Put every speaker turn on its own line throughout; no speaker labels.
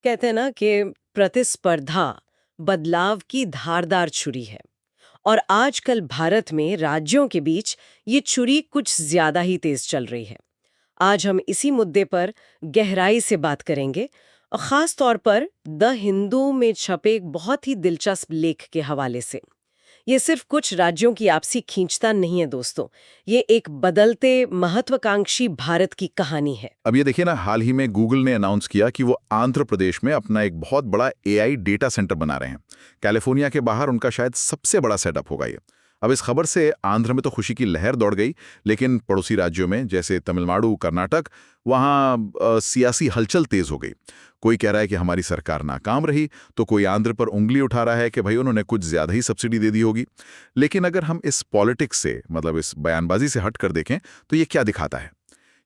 कहते हैं ना कि प्रतिस्पर्धा बदलाव की धारदार छुरी है। और आजकल भारत में राज्यों के बीच ये छुरी कुछ ज्यादा ही तेज चल रही है। आज हम इसी मुद्दे पर गहराई से बात करेंगे, और खास तौर पर द हिंदू में छपे एक बहुत ही दिलचस्प लेख के हवाले से। ये सिर्फ कुछ राज्यों की आपसी खींचतान नहीं है दोस्तों, ये एक बदलते महत्वाकांक्षी भारत की कहानी है।
अब ये देखिए ना, हाल ही में गूगल ने अनाउंस किया कि वो आंध्र प्रदेश में अपना एक बहुत बड़ा एआई डेटा सेंटर बना रहे हैं। कैलिफोर्निया के बाहर उनका शायद सबसे बड़ा सेटअप होगा ये। अब इस खबर से आंध्र में तो खुशी की लहर दौड़ गई, लेकिन पड़ोसी राज्यों में जैसे तमिलनाडु, कर्नाटक, वहाँ सियासी हलचल तेज हो गई। कोई कह रहा है कि हमारी सरकार नाकाम रही, तो कोई आंध्र पर उंगली उठा रहा है कि भाई उन्होंने कुछ ज्यादा ही सब्सिडी दे दी होगी। लेकिन अगर हम इस पॉलिटिक्स से, मतलब इस बयानबाजी से हट कर देखें, तो ये क्या दिखाता है?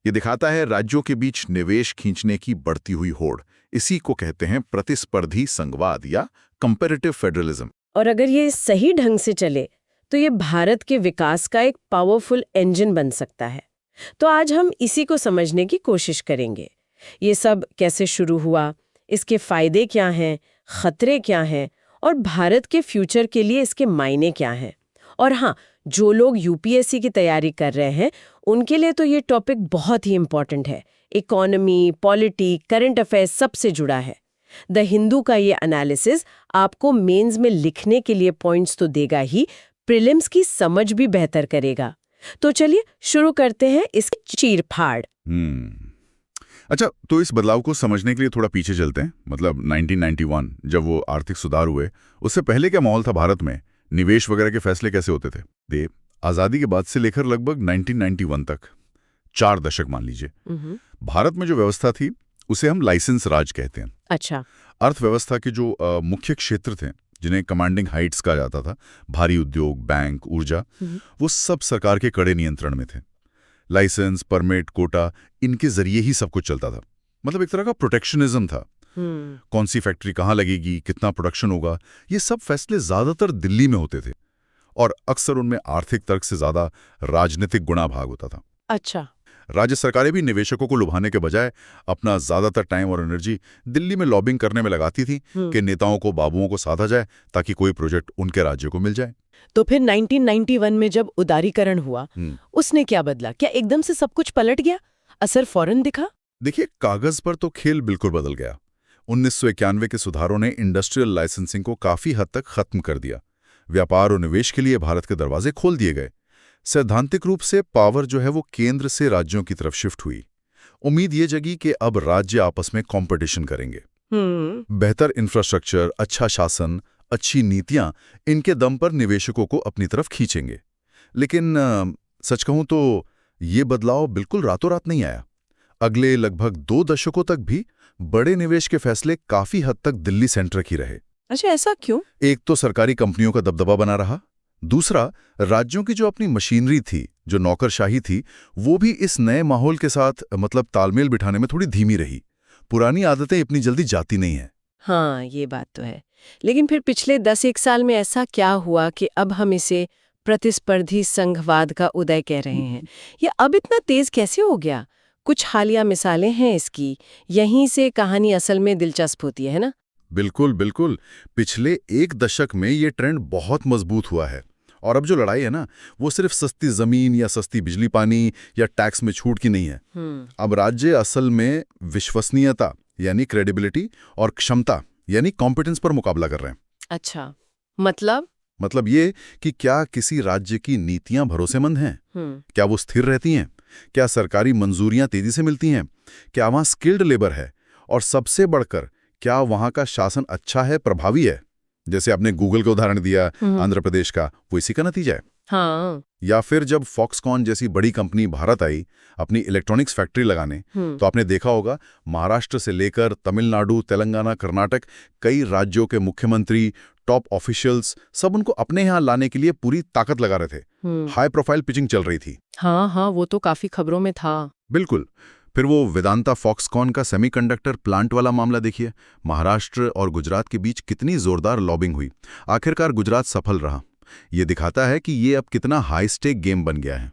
ये दिखाता है राज्यों के बीच निवेश खींचने की बढ़ती हुई होड़। इसी को कहते हैं प्रतिस्पर्धी संघवाद या कंपैरेटिव फेडरलिज्म।
और अगर ये सही ढंग से चले तो ये भारत के विकास का एक पावरफुल इंजन बन सकता है। तो आज हम इसी को समझने की कोशिश करेंगे। ये सब कैसे शुरू हुआ, इसके फायदे क्या हैं, खतरे क्या हैं, और भारत के फ्यूचर के लिए इसके मायने क्या हैं। और हाँ, जो लोग यूपीएससी की तैयारी कर रहे हैं उनके लिए तो ये टॉपिक बहुत ही इम्पोर्टेंट है। इकोनॉमी, पॉलिटी, करंट अफेयर्स सबसे जुड़ा है। द हिंदू का ये एनालिसिस आपको मेंस में लिखने के लिए पॉइंट्स तो देगा ही, प्रीलिम्स की समझ भी बेहतर करेगा। तो चलिए शुरू करते हैं इसकी चीर-फाड़।
अच्छा, तो इस बदलाव को समझने के लिए थोड़ा पीछे चलते हैं। मतलब 1991 जब वो आर्थिक सुधार हुए, उससे पहले क्या माहौल था भारत में? निवेश वगैरह के फैसले कैसे होते थे? आजादी के बाद से लेकर लगभग 1991 तक 4 दशक मान लीजिए, भारत में जो व्यवस्था थी उसे हम लाइसेंस राज कहते हैं।
अच्छा।
अर्थव्यवस्था के जो मुख्य क्षेत्र थे, जिन्हें कमांडिंग हाइट्स कहा जाता था, भारी उद्योग, बैंक, ऊर्जा, वो सब सरकार के कड़े नियंत्रण में थे। लाइसेंस, परमिट, कोटा, इनके जरिए ही सब कुछ चलता था। मतलब एक तरह का प्रोटेक्शनिज्म था। कौन सी फैक्ट्री कहाँ लगेगी, कितना प्रोडक्शन होगा, ये सब फैसले ज्यादातर दिल्ली में होते थे, और अक्सर उनमें आर्थिक तर्क से ज्यादा राजनीतिक गुणा भाग होता था।
अच्छा।
राज्य सरकारें भी निवेशकों को लुभाने के बजाय अपना ज्यादातर टाइम और एनर्जी दिल्ली में लॉबिंग करने में लगाती थी कि नेताओं को, बाबुओं को साधा जाए ताकि कोई प्रोजेक्ट उनके राज्य को मिल जाए।
तो फिर 1991 में जब उदारीकरण हुआ, उसने क्या बदला? क्या एकदम से सब कुछ पलट गया? असर फौरन दिखा?
देखिए, कागज पर तो खेल बिल्कुल बदल गया। 1991 के सुधारों ने इंडस्ट्रियल लाइसेंसिंग को काफी हद तक खत्म कर दिया। व्यापार और निवेश के लिए भारत के दरवाजे खोल दिए गए। सैद्धांतिक रूप से पावर जो है वो केंद्र से राज्यों की तरफ शिफ्ट हुई। उम्मीद ये जगी कि अब राज्य आपस में कंपटीशन करेंगे। बेहतर इंफ्रास्ट्रक्चर, अच्छा शासन, अच्छी नीतियां, इनके दम पर निवेशकों को अपनी तरफ खींचेंगे। लेकिन सच कहूं तो ये बदलाव बिल्कुल रातों रात नहीं आया। अगले लगभग 2 दशकों तक भी बड़े निवेश के फैसले काफी हद तक दिल्ली सेंट्रिक ही रहे।
अच्छा, ऐसा क्यों?
एक तो सरकारी कंपनियों का दबदबा बना रहा, दूसरा राज्यों की जो अपनी मशीनरी थी, जो नौकरशाही थी, वो भी इस नए माहौल के साथ मतलब तालमेल बिठाने में थोड़ी धीमी रही। पुरानी आदतें इतनी जल्दी जाती नहीं हैं।
हाँ, ये बात तो है। लेकिन फिर पिछले 10-1 साल में ऐसा क्या हुआ कि अब हम इसे प्रतिस्पर्धी संघवाद का उदय कह रहे हैं? ये अब इतना तेज कैसे हो गया? कुछ हालिया मिसालें हैं इसकी। यहीं से कहानी असल में दिलचस्प होती है ना?
बिल्कुल बिल्कुल। पिछले 1 दशक में ये ट्रेंड बहुत मजबूत हुआ है। और अब जो लड़ाई है ना, वो सिर्फ सस्ती जमीन या सस्ती बिजली पानी या टैक्स में छूट की नहीं है। अब राज्य असल में विश्वसनीयता यानी क्रेडिबिलिटी और क्षमता यानी कॉम्पिटेंस पर मुकाबला कर रहे हैं।
अच्छा, मतलब
ये कि क्या किसी राज्य की नीतियां भरोसेमंद हैं, क्या वो स्थिर रहती हैं, क्या सरकारी मंजूरियां तेजी से मिलती हैं, क्या वहां स्किल्ड लेबर है, और सबसे बढ़कर क्या वहां का शासन अच्छा है, प्रभावी है। जैसे आपने गूगल का उदाहरण दिया आंध्र प्रदेश का, वो इसी का नतीजा है।
हाँ।
या फिर जब फॉक्सकॉन जैसी बड़ी कंपनी भारत आई अपनी इलेक्ट्रॉनिक्स फैक्ट्री लगाने, तो आपने देखा होगा महाराष्ट्र से लेकर तमिलनाडु, तेलंगाना, कर्नाटक, कई राज्यों के मुख्यमंत्री, टॉप ऑफिशियल्स सब उनको अपने यहाँ लाने के लिए पूरी ताकत लगा रहे थे। हाई प्रोफाइल पिचिंग चल रही थी।
हाँ, वो तो काफी खबरों में था।
बिल्कुल। फिर वो वेदांता फॉक्सकॉन का सेमीकंडक्टर प्लांट वाला मामला देखिए। महाराष्ट्र और गुजरात के बीच कितनी जोरदार लॉबिंग हुई। आखिरकार गुजरात सफल रहा। ये दिखाता है कि ये अब कितना हाई स्टेक गेम बन गया है।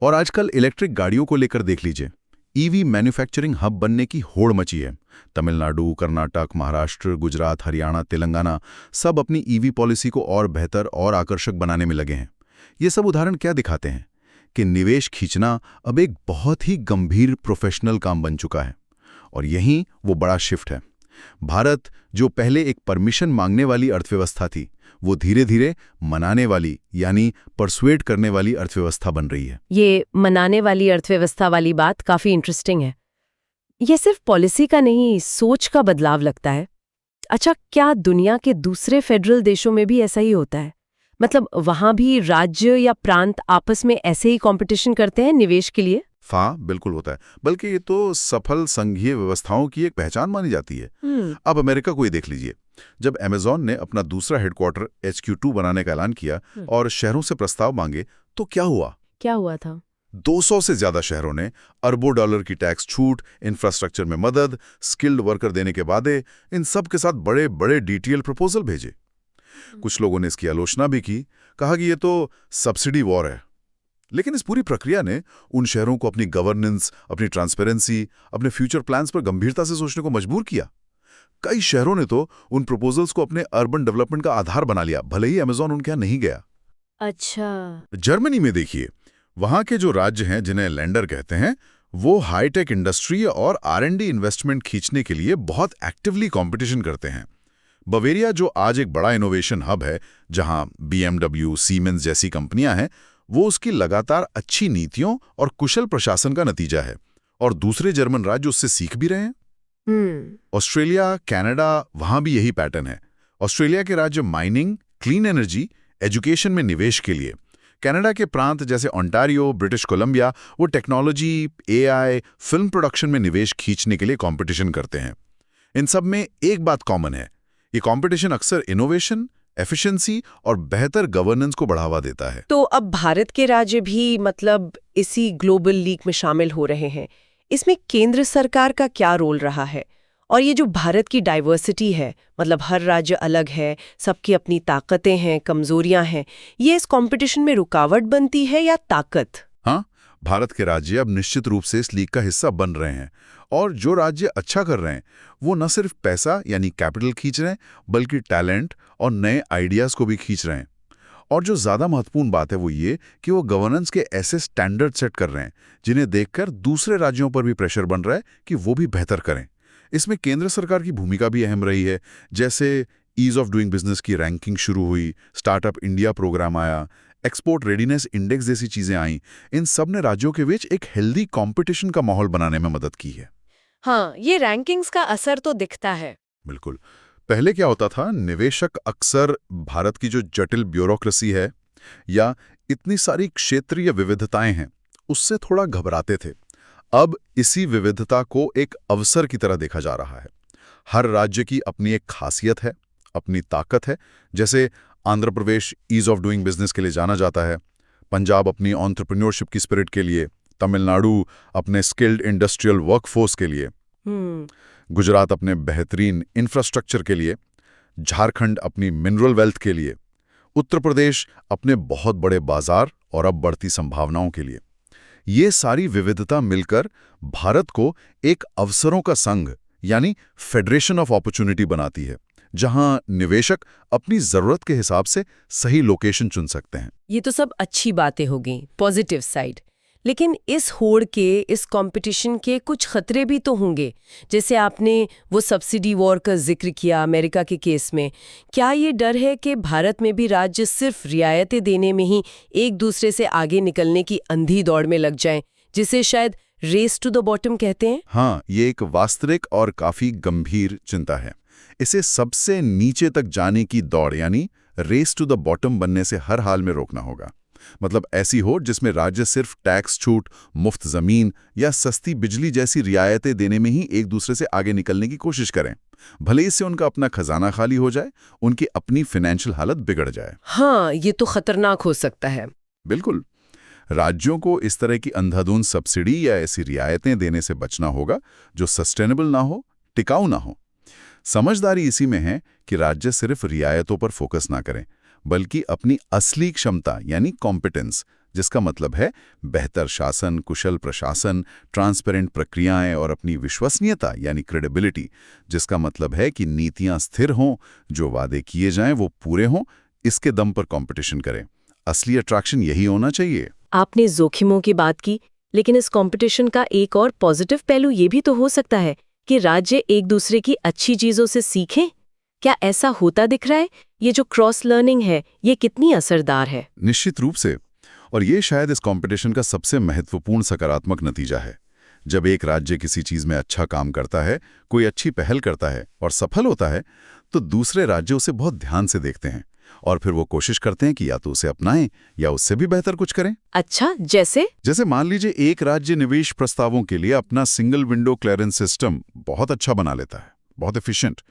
और आजकल इलेक्ट्रिक गाड़ियों को लेकर देख लीजिए, ईवी मैन्युफैक्चरिंग हब बनने की होड़ मची है। तमिलनाडु, कर्नाटक, महाराष्ट्र, गुजरात, हरियाणा, तेलंगाना सब अपनी ईवी पॉलिसी को और बेहतर और आकर्षक बनाने में लगे हैं। ये सब उदाहरण क्या दिखाते हैं कि निवेश खींचना अब एक बहुत ही गंभीर प्रोफेशनल काम बन चुका है। और यहीं वो बड़ा शिफ्ट है। भारत, जो पहले एक परमिशन मांगने वाली अर्थव्यवस्था थी, वो धीरे धीरे मनाने वाली यानी परसुएड करने वाली अर्थव्यवस्था बन रही है।
ये मनाने वाली अर्थव्यवस्था वाली बात काफी इंटरेस्टिंग है। ये सिर्फ पॉलिसी का नहीं, सोच का बदलाव लगता है। अच्छा, क्या दुनिया के दूसरे फेडरल देशों में भी ऐसा ही होता है? मतलब वहां भी राज्य या प्रांत आपस में ऐसे ही कंपटीशन करते हैं निवेश के लिए?
हाँ, बिल्कुल होता है। बल्कि ये तो सफल संघीय व्यवस्थाओं की एक पहचान मानी जाती है। अब अमेरिका को ही देख लीजिए। जब अमेज़न ने अपना दूसरा हेडक्वार्टर HQ2 बनाने का ऐलान किया और शहरों से प्रस्ताव मांगे, तो क्या हुआ
था?
200 से ज्यादा शहरों ने अरबों डॉलर की टैक्स छूट, इंफ्रास्ट्रक्चर में मदद, स्किल्ड वर्कर देने के वादे, इन सब के साथ बड़े बड़े डिटेल प्रपोजल भेजे। कुछ लोगों ने इसकी आलोचना भी की, कहा कि ये तो सब्सिडी वॉर है। लेकिन इस पूरी प्रक्रिया ने उन शहरों को अपनी गवर्नेंस, अपनी ट्रांसपेरेंसी, अपने फ्यूचर प्लान्स पर गंभीरता से सोचने को मजबूर किया। कई शहरों ने तो उन प्रपोजल्स को अपने अर्बन डेवलपमेंट का आधार बना लिया, भले ही अमेज़न उनके यहां नहीं गया।
अच्छा।
जर्मनी में देखिए, वहां के जो राज्य हैं जिन्हें लैंडर कहते हैं, वो हाईटेक इंडस्ट्री और R&D इन्वेस्टमेंट खींचने के लिए बहुत एक्टिवली कंपटीशन करते हैं। बवेरिया, जो आज एक बड़ा इनोवेशन हब है, जहां BMW, सीमेंस जैसी कंपनियां हैं, वो उसकी लगातार अच्छी नीतियों और कुशल प्रशासन का नतीजा है। और दूसरे जर्मन राज्य उससे सीख भी रहे हैं। ऑस्ट्रेलिया, कनाडा, वहां भी यही पैटर्न है। ऑस्ट्रेलिया के राज्य माइनिंग, क्लीन एनर्जी, एजुकेशन में निवेश के लिए। कनाडा के प्रांत जैसे ओंटारियो, ब्रिटिश कोलंबिया, वो टेक्नोलॉजी, AI, फिल्म प्रोडक्शन में निवेश खींचने के लिए कंपटीशन करते हैं। इन सब में एक बात कॉमन है, ये कंपटीशन अक्सर इनोवेशन, एफिशिएंसी और बेहतर गवर्नेंस को बढ़ावा देता है।
तो अब भारत के राज्य भी मतलब इसी ग्लोबल लीग में शामिल हो रहे हैं। इसमें केंद्र सरकार का क्या रोल रहा है? और ये जो भारत की डाइवर्सिटी है, मतलब हर राज्य अलग है, सबकी अपनी ताकतें हैं, कमजोरियां हैं, ये इस कंपटीशन में रुकावट बनती है या ताकत?
हाँ, भारत के राज्य अब निश्चित रूप से इस लीग का हिस्सा बन रहे हैं। और जो राज्य अच्छा कर रहे हैं, वो न सिर्फ पैसा यानी कैपिटल खींच रहे हैं, बल्कि टैलेंट और नए आइडियाज को भी खींच रहे हैं। और जो ज्यादा महत्वपूर्ण बात है वो ये कि वो गवर्नेंस के ऐसे स्टैंडर्ड सेट कर रहे हैं जिन्हें देखकर दूसरे राज्यों पर भी प्रेशर बन रहा है कि वो भी बेहतर करें। इसमें केंद्र सरकार की भूमिका भी अहम रही है। जैसे ईज ऑफ डूइंग बिजनेस की रैंकिंग शुरू हुई, स्टार्टअप इंडिया प्रोग्राम आया, एक्सपोर्ट रेडीनेस इंडेक्स जैसी चीजें आईं। इन सब ने राज्यों के बीच एक हेल्दी कंपटीशन का माहौल बनाने में मदद की है।
हाँ, ये रैंकिंग्स का असर तो दिखता है।
बिल्कुल। पहले क्या होता था, निवेशक अक्सर भारत की जो जटिल ब्यूरोक्रेसी है या इतनी सारी क्षेत्रीय विविधताएं हैं, उससे थोड़ा घबराते थे। अब इसी विविधता को एक अवसर की तरह देखा जा रहा है। हर राज्य की अपनी एक खासियत है, अपनी ताकत है। जैसे Andhra Pradesh ease of doing business के लिए जाना जाता है, पंजाब अपनी एंटरप्रेन्योरशिप की स्पिरिट के लिए, तमिलनाडु अपने स्किल्ड इंडस्ट्रियल वर्कफोर्स के लिए, गुजरात अपने बेहतरीन इंफ्रास्ट्रक्चर के लिए, झारखंड अपनी मिनरल वेल्थ के लिए, उत्तर प्रदेश अपने बहुत बड़े बाजार और अब बढ़ती संभावनाओं के लिए। ये सारी विविधता मिलकर भारत को एक अवसरों का संघ यानी फेडरेशन ऑफ अपॉर्चुनिटी बनाती है, जहां निवेशक अपनी जरूरत के हिसाब से सही लोकेशन चुन सकते हैं।
ये तो सब अच्छी बातें हो गई, पॉजिटिव साइड। लेकिन इस होड़ के, इस कंपटीशन के कुछ खतरे भी तो होंगे। जैसे आपने वो सब्सिडी वॉर का जिक्र किया अमेरिका के केस में। क्या ये डर है कि भारत में भी राज्य सिर्फ रियायतें देने में ही एक दूसरे से आगे निकलने की अंधी दौड़ में लग जाएं, जिसे शायद रेस टू द बॉटम कहते हैं?
हाँ, ये एक वास्तविक और काफी गंभीर चिंता है। इसे सबसे नीचे तक जाने की दौड़ यानी रेस टू द बॉटम बनने से हर हाल में रोकना होगा। मतलब ऐसी होड़ जिसमें राज्य सिर्फ टैक्स छूट, मुफ्त जमीन या सस्ती बिजली जैसी रियायतें देने में ही एक दूसरे से आगे निकलने की कोशिश करें, भले इससे उनका अपना खजाना खाली हो जाए, उनकी अपनी फाइनेंशियल हालत बिगड़ जाए।
हाँ, ये तो खतरनाक हो सकता है।
बिल्कुल। राज्यों को इस तरह की अंधाधुंध सब्सिडी या ऐसी रियायतें देने से बचना होगा जो सस्टेनेबल ना हो, टिकाऊ ना हो। समझदारी इसी में है कि राज्य सिर्फ रियायतों पर फोकस ना करें, बल्कि अपनी असली क्षमता यानी कॉम्पिटेंस, जिसका मतलब है बेहतर शासन, कुशल प्रशासन, ट्रांसपेरेंट प्रक्रियाएं और अपनी विश्वसनीयता यानी क्रेडिबिलिटी, जिसका मतलब है कि नीतियां स्थिर हों, जो वादे किए जाएं वो पूरे हों, इसके दम पर कंपटीशन करें। असली अट्रैक्शन यही होना चाहिए।
आपने जोखिमों की बात की, लेकिन इस कंपटीशन का एक और पॉजिटिव पहलू ये भी तो हो सकता है कि राज्य एक दूसरे की अच्छी चीजों से सीखें। क्या ऐसा होता दिख रहा है? ये जो क्रॉस लर्निंग है, ये कितनी असरदार है?
निश्चित रूप से। और ये शायद इस कंपटीशन का सबसे महत्वपूर्ण सकारात्मक नतीजा है। जब एक राज्य किसी चीज में अच्छा काम करता है, कोई अच्छी पहल करता है और सफल होता है, तो दूसरे राज्य उसे बहुत ध्यान से देखते हैं और फिर वो कोशिश करते हैं कि या तो उसे अपनाएं या उससे भी बेहतर कुछ करें।
अच्छा, जैसे
मान लीजिए एक राज्य निवेश प्रस्तावों के लिए अपना सिंगल विंडो क्लियरेंस सिस्टम बहुत अच्छा बना लेता है, बहुत एफिशिएंट,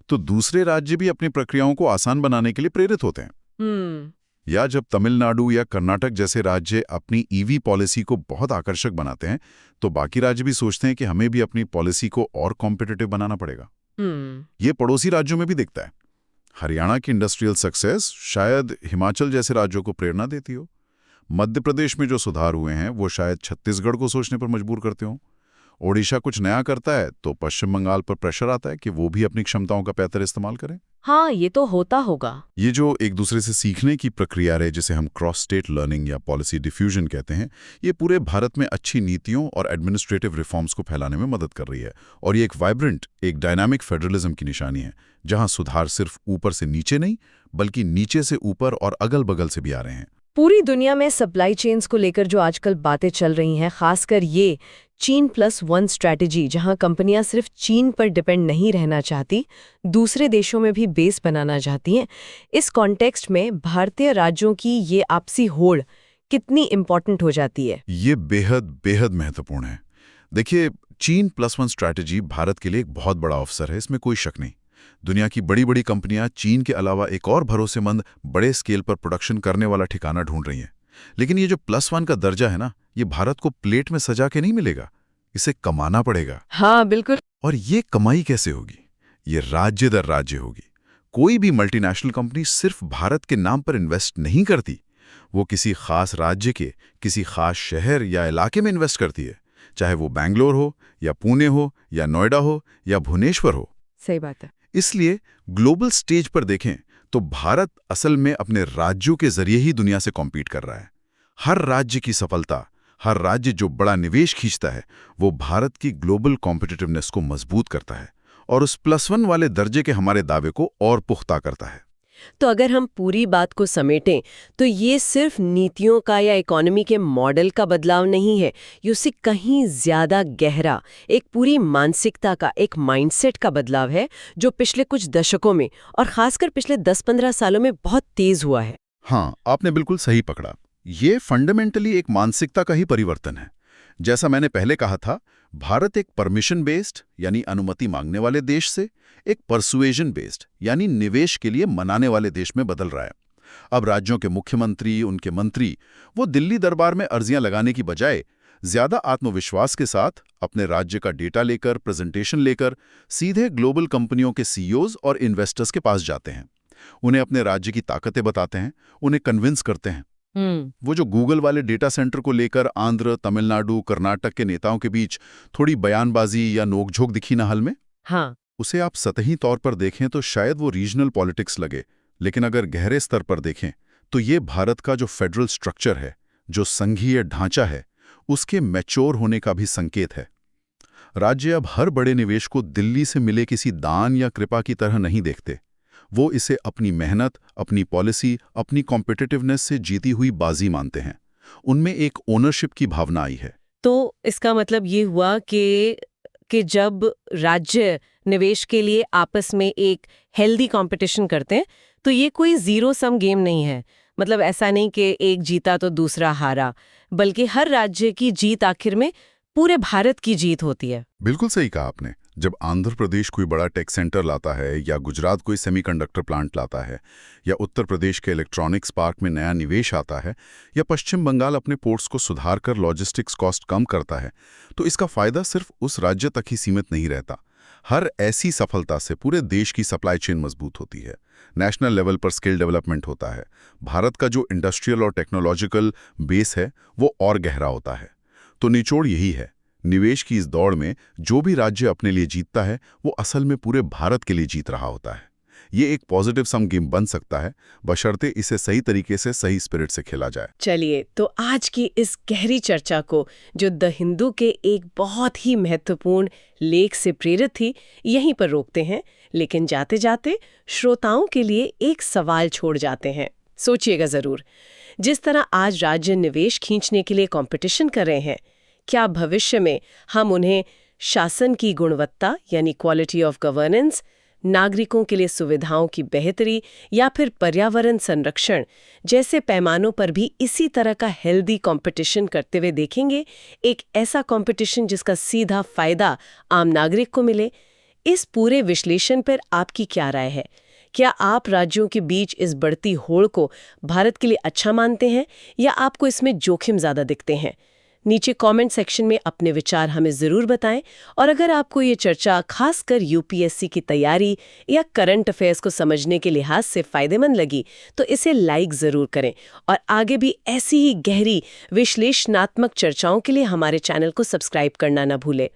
तो दूसरे राज्य भी अपनी प्रक्रियाओं को आसान बनाने के लिए प्रेरित होते हैं। या जब तमिलनाडु या कर्नाटक जैसे राज्य अपनी ईवी पॉलिसी को बहुत आकर्षक बनाते हैं, तो बाकी राज्य भी सोचते हैं कि हमें भी अपनी पॉलिसी को और कॉम्पिटिटिव बनाना पड़ेगा। ये पड़ोसी राज्यों में भी दिखता है। हरियाणा की इंडस्ट्रियल सक्सेस शायद हिमाचल जैसे राज्यों को प्रेरणा देती हो। मध्य प्रदेश में जो सुधार हुए हैं वो शायद छत्तीसगढ़ को सोचने पर मजबूर करते हो। ओडिशा कुछ नया करता है तो पश्चिम बंगाल पर प्रेशर आता है कि वो भी अपनी क्षमताओं का बेहतर इस्तेमाल करें।
हाँ, ये तो होता होगा।
ये जो एक दूसरे से सीखने की प्रक्रिया है, जिसे हम क्रॉस स्टेट लर्निंग या पॉलिसी डिफ्यूजन कहते हैं, ये पूरे भारत में अच्छी नीतियों और एडमिनिस्ट्रेटिव रिफॉर्म्स को फैलाने में मदद कर रही है। और ये एक वाइब्रेंट, एक डायनामिक फेडरलिज्म की निशानी है, जहां सुधार सिर्फ ऊपर से नीचे नहीं, बल्कि नीचे से ऊपर और अगल बगल से भी आ रहे हैं।
पूरी दुनिया में सप्लाई चेन्स को लेकर जो आजकल बातें चल रही हैं, खासकर ये China+1 स्ट्रैटेजी, जहां कंपनियां सिर्फ चीन पर डिपेंड नहीं रहना चाहती, दूसरे देशों में भी बेस बनाना चाहती हैं, इस कॉन्टेक्स्ट में भारतीय राज्यों की ये आपसी होड़ कितनी इम्पोर्टेंट हो जाती है?
ये बेहद बेहद महत्वपूर्ण है। देखिए, China+1 स्ट्रैटेजी भारत के लिए एक बहुत बड़ा अवसर है, इसमें कोई शक नहीं। दुनिया की बड़ी बड़ी कंपनियां चीन के अलावा एक और भरोसेमंद, बड़े स्केल पर प्रोडक्शन करने वाला ठिकाना ढूंढ रही हैं। लेकिन ये जो +1 का दर्जा है ना, ये भारत को प्लेट में सजा के नहीं मिलेगा, इसे कमाना पड़ेगा।
हाँ, बिल्कुल।
और ये कमाई कैसे होगी? ये राज्य दर राज्य होगी। कोई भी मल्टीनेशनल कंपनी सिर्फ भारत के नाम पर इन्वेस्ट नहीं करती, वो किसी खास राज्य के, किसी खास शहर या इलाके में इन्वेस्ट करती है, चाहे वो बैंगलोर हो या पुणे हो या नोएडा हो या भुवनेश्वर हो।
सही बात है।
इसलिए ग्लोबल स्टेज पर देखें तो भारत असल में अपने राज्यों के जरिए ही दुनिया से कॉम्पीट कर रहा है। हर राज्य की सफलता, हर राज्य जो बड़ा निवेश खींचता है, वो भारत की ग्लोबल कॉम्पिटिटिवनेस को मजबूत करता है और उस +1 वाले दर्जे के हमारे दावे को और पुख्ता करता है।
तो अगर हम पूरी बात को समेटें तो ये सिर्फ नीतियों का या इकोनॉमी के मॉडल का बदलाव नहीं है, ये उससे कहीं ज्यादा गहरा एक पूरी मानसिकता का, एक माइंडसेट का बदलाव है, जो पिछले कुछ दशकों में और खासकर पिछले 10-15 सालों में बहुत तेज हुआ है।
हाँ, आपने बिल्कुल सही पकड़ा। ये फंडामेंटली एक मानसिकता का ही परिवर्तन है। जैसा मैंने पहले कहा था, भारत एक परमिशन बेस्ड यानी अनुमति मांगने वाले देश से एक परसुएजन बेस्ड यानी निवेश के लिए मनाने वाले देश में बदल रहा है। अब राज्यों के मुख्यमंत्री, उनके मंत्री, वो दिल्ली दरबार में अर्जियां लगाने की बजाय ज्यादा आत्मविश्वास के साथ अपने राज्य का डेटा लेकर, प्रेजेंटेशन लेकर सीधे ग्लोबल कंपनियों के सीईओज और इन्वेस्टर्स के पास जाते हैं। उन्हें अपने राज्य की ताकतें बताते हैं, उन्हें कन्विंस करते हैं। वो जो गूगल वाले डेटा सेंटर को लेकर आंध्र, तमिलनाडु, कर्नाटक के नेताओं के बीच थोड़ी बयानबाजी या नोकझोंक दिखी ना हल में,
हाँ,
उसे आप सतही तौर पर देखें तो शायद वो रीजनल पॉलिटिक्स लगे, लेकिन अगर गहरे स्तर पर देखें तो ये भारत का जो फेडरल स्ट्रक्चर है, जो संघीय ढांचा है, उसके मैच्योर होने का भी संकेत है। राज्य अब हर बड़े निवेश को दिल्ली से मिले किसी दान या कृपा की तरह नहीं देखते। वो इसे अपनी मेहनत, अपनी पॉलिसी, अपनी कॉम्पिटिटिवनेस से जीती हुई बाजी मानते हैं। उनमें एक ओनरशिप की भावना आई है।
तो इसका मतलब ये हुआ कि जब राज्य निवेश के लिए आपस में एक हेल्दी कंपटीशन करते हैं तो ये कोई जीरो सम गेम नहीं है। मतलब ऐसा नहीं कि एक जीता तो दूसरा हारा, बल्कि हर राज्य की जीत आखिर में पूरे भारत की जीत होती है।
बिल्कुल सही कहा आपने। जब आंध्र प्रदेश कोई बड़ा टेक सेंटर लाता है, या गुजरात कोई सेमीकंडक्टर प्लांट लाता है, या उत्तर प्रदेश के इलेक्ट्रॉनिक्स पार्क में नया निवेश आता है, या पश्चिम बंगाल अपने पोर्ट्स को सुधार कर लॉजिस्टिक्स कॉस्ट कम करता है, तो इसका फायदा सिर्फ उस राज्य तक ही सीमित नहीं रहता।
हर ऐसी सफलता से पूरे देश की सप्लाई चेन मजबूत होती है, नेशनल लेवल पर स्किल डेवलपमेंट होता है, भारत का जो इंडस्ट्रियल और टेक्नोलॉजिकल बेस है वो और गहरा होता है। तो निचोड़ यही है, निवेश की इस दौड़ में जो भी राज्य अपने लिए जीतता है वो असल में पूरे भारत के लिए जीत रहा होता है। ये एक पॉजिटिव सम गेम बन सकता है, बशर्ते इसे सही तरीके से सही स्पिरिट से खेला जाए।
चलिए, तो आज की इस गहरी चर्चा को, जो द हिंदू के एक बहुत ही महत्वपूर्ण लेख से प्रेरित थी, यहीं पर रोकते हैं। लेकिन जाते जाते श्रोताओं के लिए एक सवाल छोड़ जाते हैं। सोचिएगा जरूर, जिस तरह आज राज्य निवेश खींचने के लिए कंपटीशन कर रहे हैं, क्या भविष्य में हम उन्हें शासन की गुणवत्ता यानी क्वालिटी ऑफ गवर्नेंस, नागरिकों के लिए सुविधाओं की बेहतरी या फिर पर्यावरण संरक्षण जैसे पैमानों पर भी इसी तरह का हेल्दी कंपटीशन करते हुए देखेंगे? एक ऐसा कंपटीशन जिसका सीधा फायदा आम नागरिक को मिले। इस पूरे विश्लेषण पर आपकी क्या राय है? क्या आप राज्यों के बीच इस बढ़ती होड़ को भारत के लिए अच्छा मानते हैं या आपको इसमें जोखिम ज्यादा दिखते हैं? नीचे कमेंट सेक्शन में अपने विचार हमें ज़रूर बताएं। और अगर आपको ये चर्चा खासकर यूपीएससी की तैयारी या करंट अफेयर्स को समझने के लिहाज से फ़ायदेमंद लगी, तो इसे लाइक ज़रूर करें और आगे भी ऐसी ही गहरी विश्लेषणात्मक चर्चाओं के लिए हमारे चैनल को सब्सक्राइब करना न भूलें।